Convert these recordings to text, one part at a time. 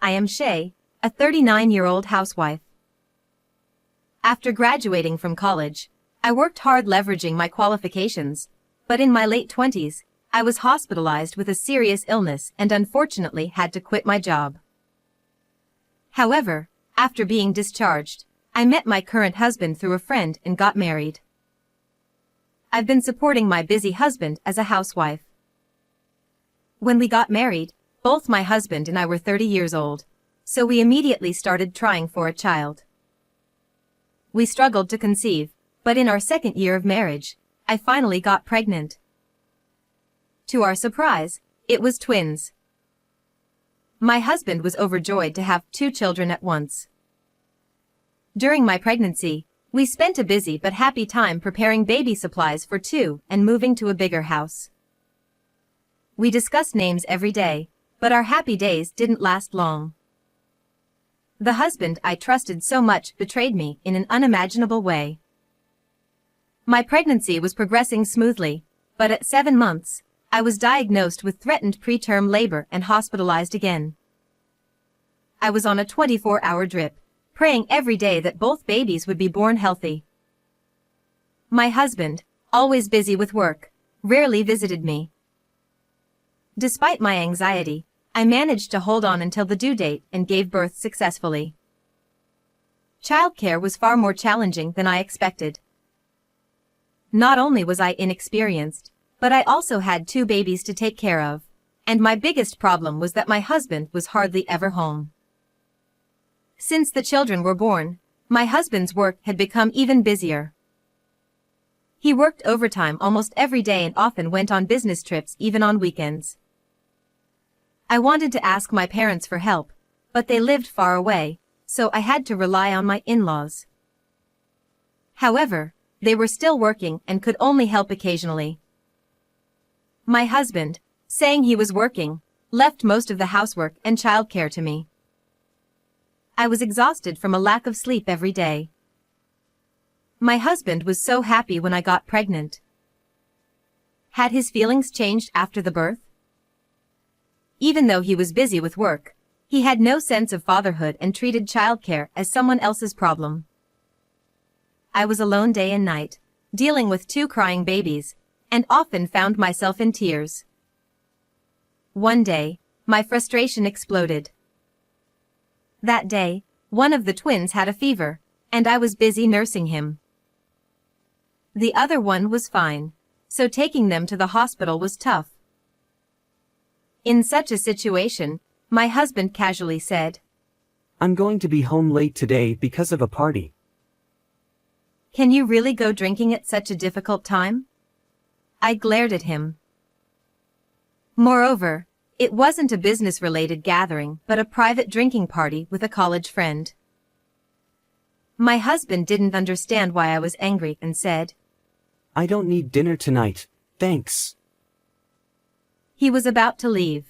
I am Shay, a 39-year-old housewife. After graduating from college, I worked hard leveraging my qualifications, but in my late 20s, I was hospitalized with a serious illness and unfortunately had to quit my job. However, after being discharged, I met my current husband through a friend and got married. I've been supporting my busy husband as a housewife. When we got married, both my husband and I were 30 years old, so we immediately started trying for a child. We struggled to conceive, but in our second year of marriage, I finally got pregnant. To our surprise, it was twins. My husband was overjoyed to have 2 children at once. During my pregnancy, we spent a busy but happy time preparing baby supplies for 2 and moving to a bigger house. We discussed names every day, but our happy days didn't last long. The husband I trusted so much betrayed me in an unimaginable way. My pregnancy was progressing smoothly, but at 7 months, I was diagnosed with threatened preterm labor and hospitalized again. I was on a 24-hour drip, praying every day that both babies would be born healthy. My husband, always busy with work, rarely visited me. Despite my anxiety, I managed to hold on until the due date and gave birth successfully. Childcare was far more challenging than I expected. Not only was I inexperienced, but I also had 2 babies to take care of, and my biggest problem was that my husband was hardly ever home. Since the children were born, my husband's work had become even busier. He worked overtime almost every day and often went on business trips even on weekends. I wanted to ask my parents for help, but they lived far away, so I had to rely on my in-laws. However, they were still working and could only help occasionally. My husband, saying he was working, left most of the housework and childcare to me. I was exhausted from a lack of sleep every day. My husband was so happy when I got pregnant. Had his feelings changed after the birth? Even though he was busy with work, he had no sense of fatherhood and treated childcare as someone else's problem. I was alone day and night, dealing with 2 crying babies, and often found myself in tears. One day, my frustration exploded. That day, one of the twins had a fever, and I was busy nursing him. The other one was fine, so taking them to the hospital was tough. In such a situation, my husband casually said, "I'm going to be home late today because of a party." "Can you really go drinking at such a difficult time?" I glared at him. Moreover, it wasn't a business-related gathering but a private drinking party with a college friend. My husband didn't understand why I was angry and said, "I don't need dinner tonight, thanks." He was about to leave.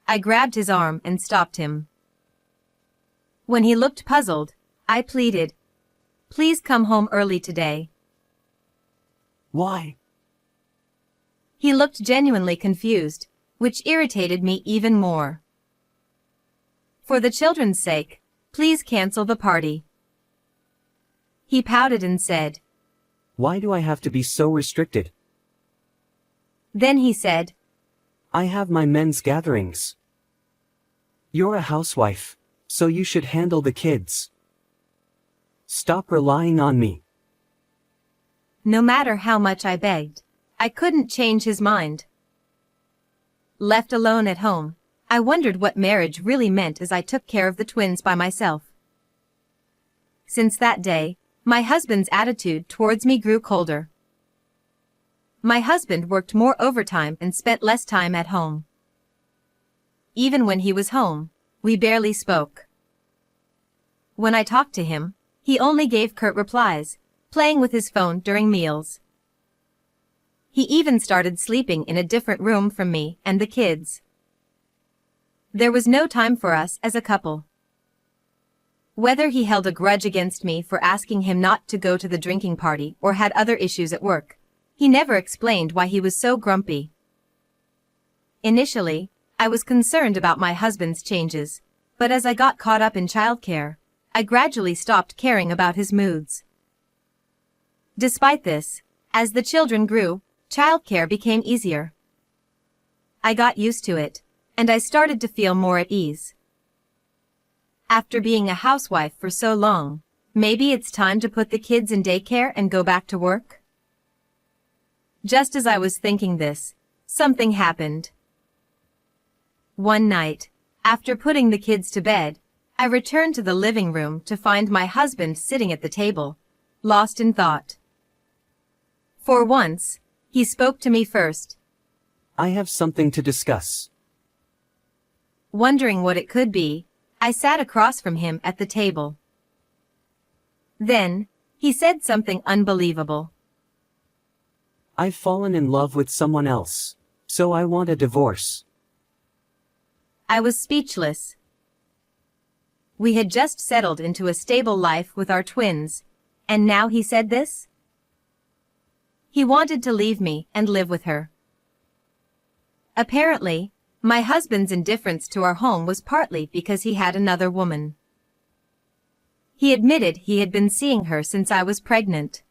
I grabbed his arm and stopped him. When he looked puzzled, I pleaded, "Please come home early today." "Why?" He looked genuinely confused, which irritated me even more. "For the children's sake, please cancel the party." He pouted and said, "Why do I have to be so restricted? Then he said, I have my men's gatherings. You're a housewife, so you should handle the kids. Stop relying on me." No matter how much I begged, I couldn't change his mind. Left alone at home, I wondered what marriage really meant as I took care of the twins by myself. Since that day, my husband's attitude towards me grew colder. My husband worked more overtime and spent less time at home. Even when he was home, we barely spoke. When I talked to him, he only gave curt replies, playing with his phone during meals. He even started sleeping in a different room from me and the kids. There was no time for us as a couple. Whether he held a grudge against me for asking him not to go to the drinking party or had other issues at work, he never explained why he was so grumpy. Initially, I was concerned about my husband's changes, but as I got caught up in childcare, I gradually stopped caring about his moods. Despite this, as the children grew, childcare became easier. I got used to it, and I started to feel more at ease. After being a housewife for so long, maybe it's time to put the kids in daycare and go back to work? Just as I was thinking this, something happened. One night, after putting the kids to bed, I returned to the living room to find my husband sitting at the table, lost in thought. For once, he spoke to me first. I have something to discuss. Wondering what it could be, I sat across from him at the table. Then, he said something unbelievable. I've fallen in love with someone else, so I want a divorce. I was speechless. We had just settled into a stable life with our twins, and now he said this? He wanted to leave me and live with her. Apparently, my husband's indifference to our home was partly because he had another woman. He admitted he had been seeing her since I was pregnant.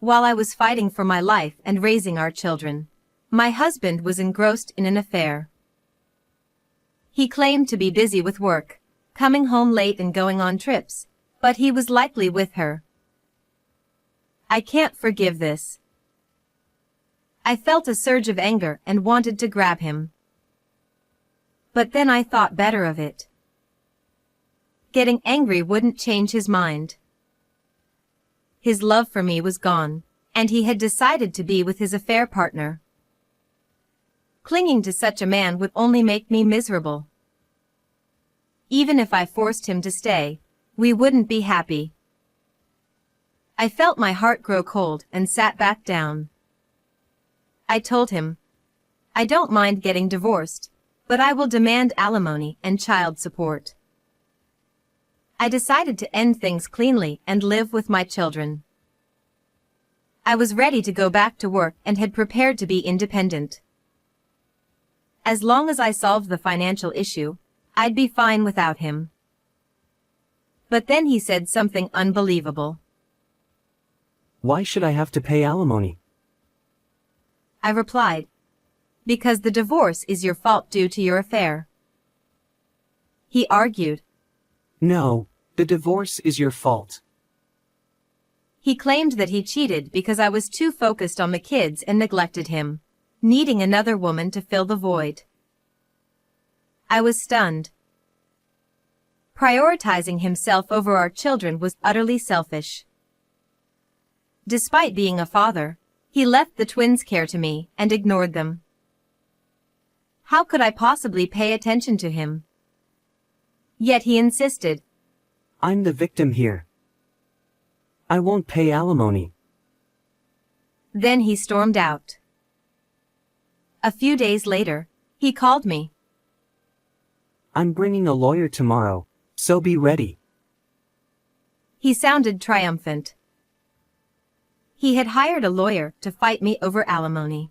While I was fighting for my life and raising our children, my husband was engrossed in an affair. He claimed to be busy with work, coming home late and going on trips, but he was likely with her. I can't forgive this. I felt a surge of anger and wanted to grab him. But then I thought better of it. Getting angry wouldn't change his mind. His love for me was gone, and he had decided to be with his affair partner. Clinging to such a man would only make me miserable. Even if I forced him to stay, we wouldn't be happy. I felt my heart grow cold and sat back down. I told him, I don't mind getting divorced, but I will demand alimony and child support. I decided to end things cleanly and live with my children. I was ready to go back to work and had prepared to be independent. As long as I solved the financial issue, I'd be fine without him. But then he said something unbelievable. Why should I have to pay alimony? I replied, because the divorce is your fault due to your affair. He argued. No, the divorce is your fault. He claimed that he cheated because I was too focused on the kids and neglected him, needing another woman to fill the void. I was stunned. Prioritizing himself over our children was utterly selfish. Despite being a father, he left the twins' care to me and ignored them. How could I possibly pay attention to him? Yet he insisted. I'm the victim here. I won't pay alimony. Then he stormed out. A few days later, he called me. I'm bringing a lawyer tomorrow, so be ready. He sounded triumphant. He had hired a lawyer to fight me over alimony.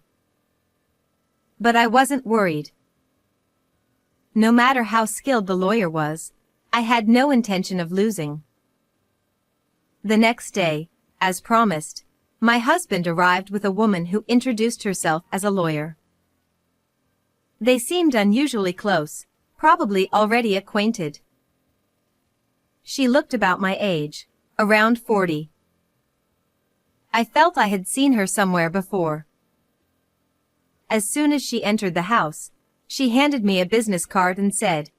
But I wasn't worried. No matter how skilled the lawyer was, I had no intention of losing. The next day, as promised, my husband arrived with a woman who introduced herself as a lawyer. They seemed unusually close, probably already acquainted. She looked about my age, around 40. I felt I had seen her somewhere before. As soon as she entered the house, she handed me a business card and said,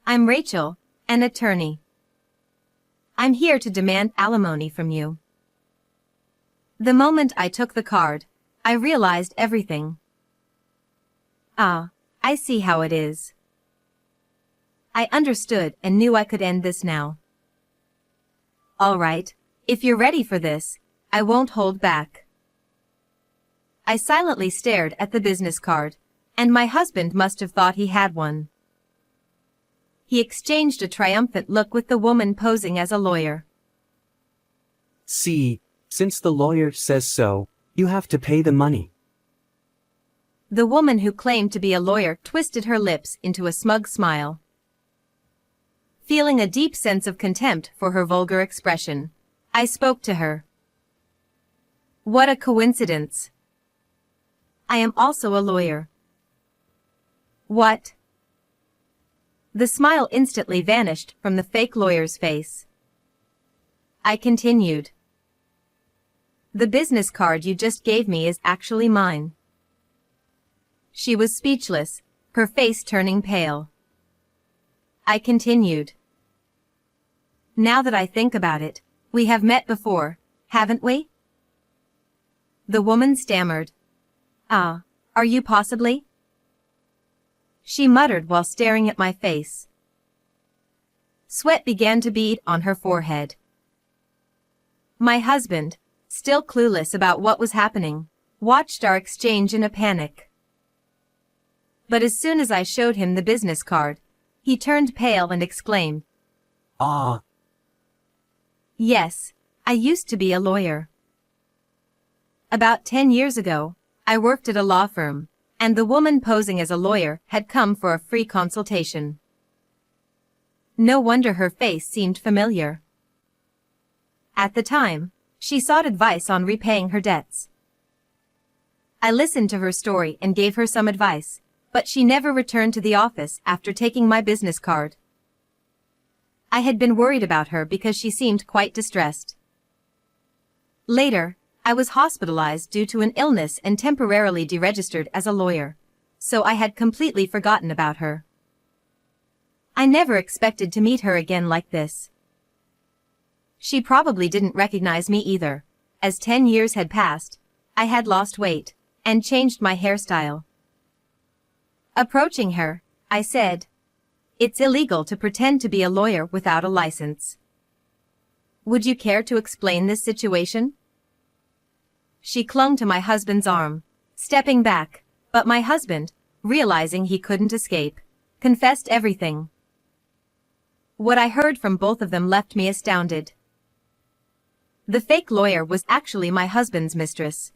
I'm Rachel, an attorney. I'm here to demand alimony from you. The moment I took the card, I realized everything. Ah, I see how it is. I understood and knew I could end this now. All right, if you're ready for this, I won't hold back. I silently stared at the business card, and my husband must have thought he had one. He exchanged a triumphant look with the woman posing as a lawyer. See, since the lawyer says so, you have to pay the money. The woman who claimed to be a lawyer twisted her lips into a smug smile. Feeling a deep sense of contempt for her vulgar expression, I spoke to her. What a coincidence. I am also a lawyer. What? The smile instantly vanished from the fake lawyer's face. I continued. The business card you just gave me is actually mine. She was speechless, her face turning pale. I continued. Now that I think about it, we have met before, haven't we? The woman stammered. Ah, are you possibly? She muttered while staring at my face. Sweat began to bead on her forehead. My husband, still clueless about what was happening, watched our exchange in a panic. But as soon as I showed him the business card, he turned pale and exclaimed, Ah. Yes, I used to be a lawyer. About 10 years ago, I worked at a law firm, and the woman posing as a lawyer had come for a free consultation. No wonder her face seemed familiar. At the time, she sought advice on repaying her debts. I listened to her story and gave her some advice, but she never returned to the office after taking my business card. I had been worried about her because she seemed quite distressed. Later, I was hospitalized due to an illness and temporarily deregistered as a lawyer, so I had completely forgotten about her. I never expected to meet her again like this. She probably didn't recognize me either, as 10 years had passed, I had lost weight, and changed my hairstyle. Approaching her, I said, "It's illegal to pretend to be a lawyer without a license. Would you care to explain this situation?" She clung to my husband's arm, stepping back, but my husband, realizing he couldn't escape, confessed everything. What I heard from both of them left me astounded. The fake lawyer was actually my husband's mistress.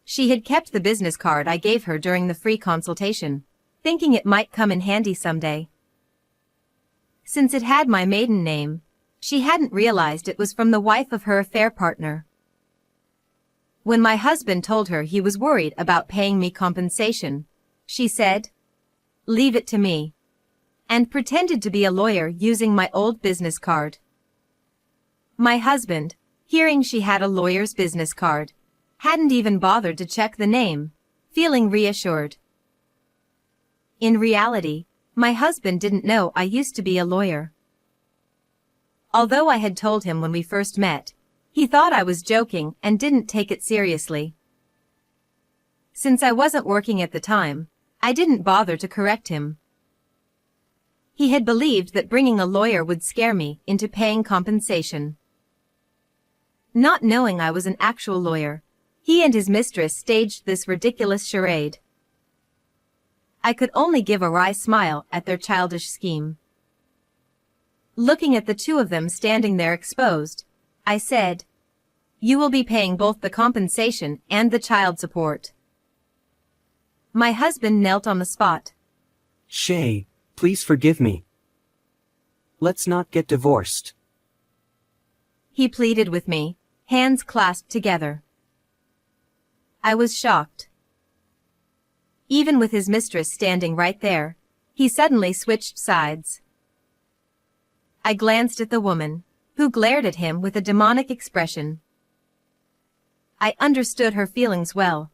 She had kept the business card I gave her during the free consultation, thinking it might come in handy someday. Since it had my maiden name, she hadn't realized it was from the wife of her affair partner. When my husband told her he was worried about paying me compensation, she said, "Leave it to me," and pretended to be a lawyer using my old business card. My husband, hearing she had a lawyer's business card, hadn't even bothered to check the name, feeling reassured. In reality, my husband didn't know I used to be a lawyer. Although I had told him when we first met, he thought I was joking and didn't take it seriously. Since I wasn't working at the time, I didn't bother to correct him. He had believed that bringing a lawyer would scare me into paying compensation. Not knowing I was an actual lawyer, he and his mistress staged this ridiculous charade. I could only give a wry smile at their childish scheme. Looking at the two of them standing there exposed, I said, "You will be paying both the compensation and the child support." My husband knelt on the spot. Shay, please forgive me. Let's not get divorced. He pleaded with me, hands clasped together. I was shocked. Even with his mistress standing right there, he suddenly switched sides. I glanced at the woman, who glared at him with a demonic expression. I understood her feelings well.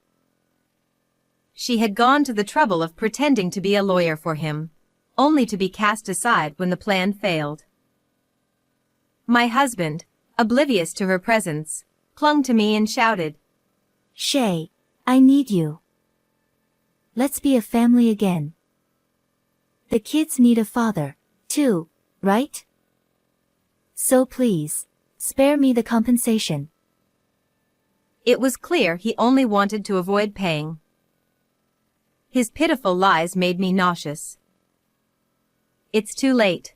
She had gone to the trouble of pretending to be a lawyer for him, only to be cast aside when the plan failed. My husband, oblivious to her presence, clung to me and shouted, "Shay, I need you. Let's be a family again. The kids need a father, too, right? So please, spare me the compensation." It was clear he only wanted to avoid paying. His pitiful lies made me nauseous. It's too late.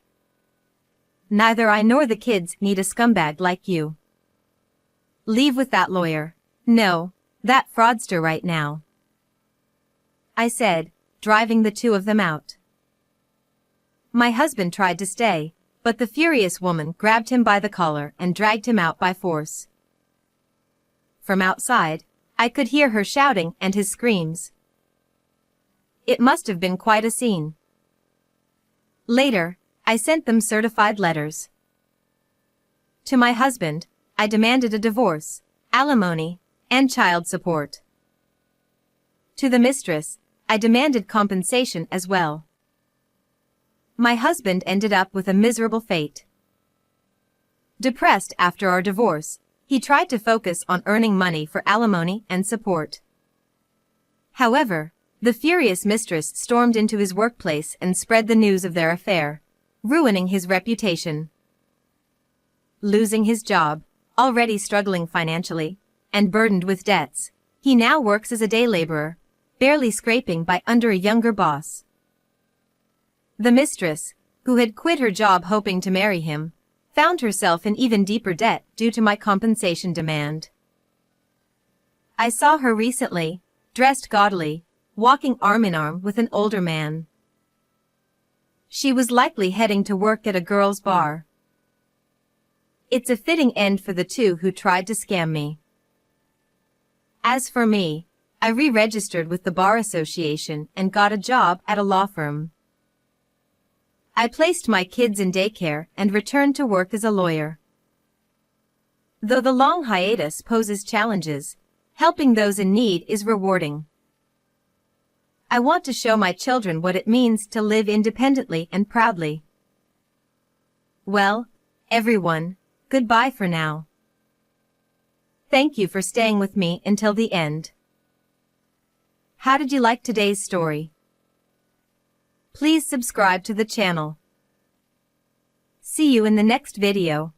Neither I nor the kids need a scumbag like you. Leave with that lawyer. No, that fraudster right now. I said, driving the two of them out. My husband tried to stay, but the furious woman grabbed him by the collar and dragged him out by force. From outside, I could hear her shouting and his screams. It must have been quite a scene. Later, I sent them certified letters. To my husband, I demanded a divorce, alimony, and child support. To the mistress, I demanded compensation as well. My husband ended up with a miserable fate. Depressed after our divorce, he tried to focus on earning money for alimony and support. However, the furious mistress stormed into his workplace and spread the news of their affair, ruining his reputation. Losing his job, already struggling financially, and burdened with debts, he now works as a day laborer, barely scraping by under a younger boss. The mistress, who had quit her job hoping to marry him, found herself in even deeper debt due to my compensation demand. I saw her recently, dressed gaudily, walking arm in arm with an older man. She was likely heading to work at a girls' bar. It's a fitting end for the two who tried to scam me. As for me, I re-registered with the Bar Association and got a job at a law firm. I placed my kids in daycare and returned to work as a lawyer. Though the long hiatus poses challenges, helping those in need is rewarding. I want to show my children what it means to live independently and proudly. Well, everyone, goodbye for now. Thank you for staying with me until the end. How did you like today's story? Please subscribe to the channel. See you in the next video.